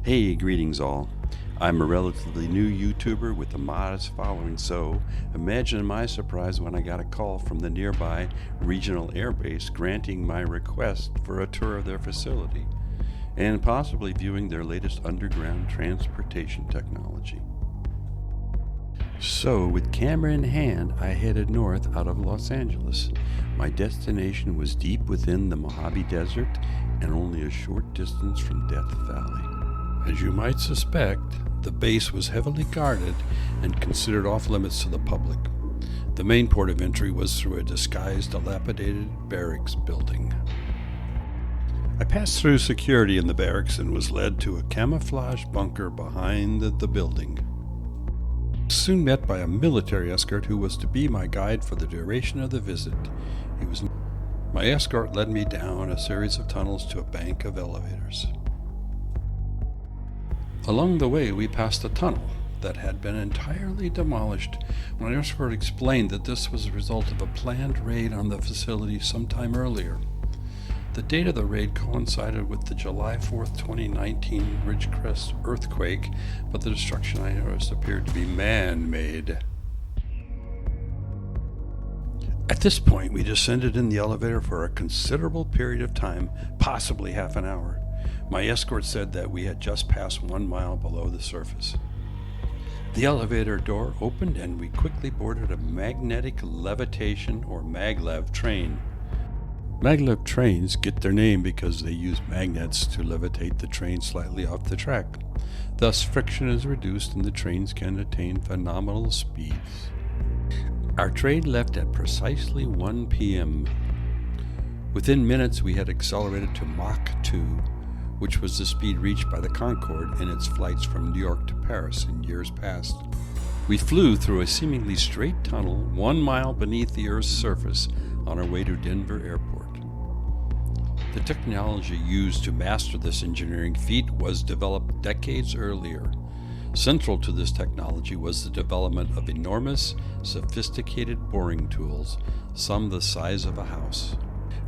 Hey, greetings all. I'm a relatively new YouTuber with a modest following, so imagine my surprise when I got a call from the nearby regional airbase granting my request for a tour of their facility and possibly viewing their latest underground transportation technology. So, with camera in hand, I headed north out of Los Angeles. My destination was deep within the Mojave Desert and only a short distance from Death Valley. As you might suspect, the base was heavily guarded and considered off-limits to the public. The main port of entry was through a disguised, dilapidated barracks building. I passed through security in the barracks and was led to a camouflage bunker behind the building. Soon met by a military escort who was to be my guide for the duration of the visit. My escort led me down a series of tunnels to a bank of elevators. Along the way, we passed a tunnel that had been entirely demolished. My escort explained that this was a result of a planned raid on the facility sometime earlier. The date of the raid coincided with the July 4th, 2019 Ridgecrest earthquake, but the destruction I noticed appeared to be man-made. At this point, we descended in the elevator for a considerable period of time, possibly half an hour. My escort said that we had just passed 1 mile below the surface. The elevator door opened and we quickly boarded a magnetic levitation or MagLev train. MagLev trains get their name because they use magnets to levitate the train slightly off the track. Thus, friction is reduced and the trains can attain phenomenal speeds. Our train left at precisely 1 p.m. Within minutes, we had accelerated to Mach 2, which was the speed reached by the Concorde in its flights from New York to Paris in years past. We flew through a seemingly straight tunnel 1 mile beneath the Earth's surface on our way to Denver Airport. The technology used to master this engineering feat was developed decades earlier. Central to this technology was the development of enormous, sophisticated boring tools, some the size of a house.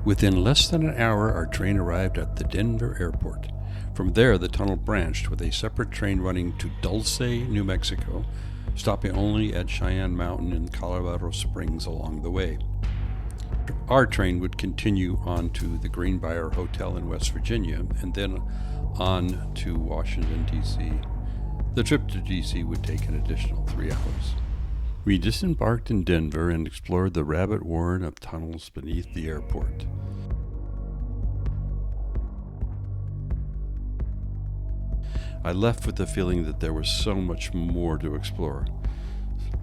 Within less than an hour, our train arrived at the Denver Airport. From there, the tunnel branched with a separate train running to Dulce, New Mexico, stopping only at Cheyenne Mountain in Colorado Springs along the way. Our train would continue on to the Greenbrier Hotel in West Virginia and then on to Washington, D.C. The trip to D.C. would take an additional 3 hours. We disembarked in Denver and explored the rabbit warren of tunnels beneath the airport. I left with the feeling that there was so much more to explore,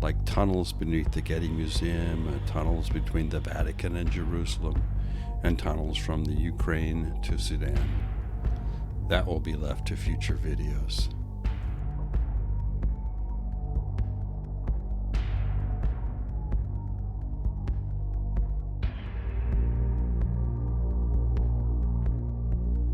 like tunnels beneath the Getty Museum, tunnels between the Vatican and Jerusalem, and tunnels from the Ukraine to Sudan. That will be left to future videos.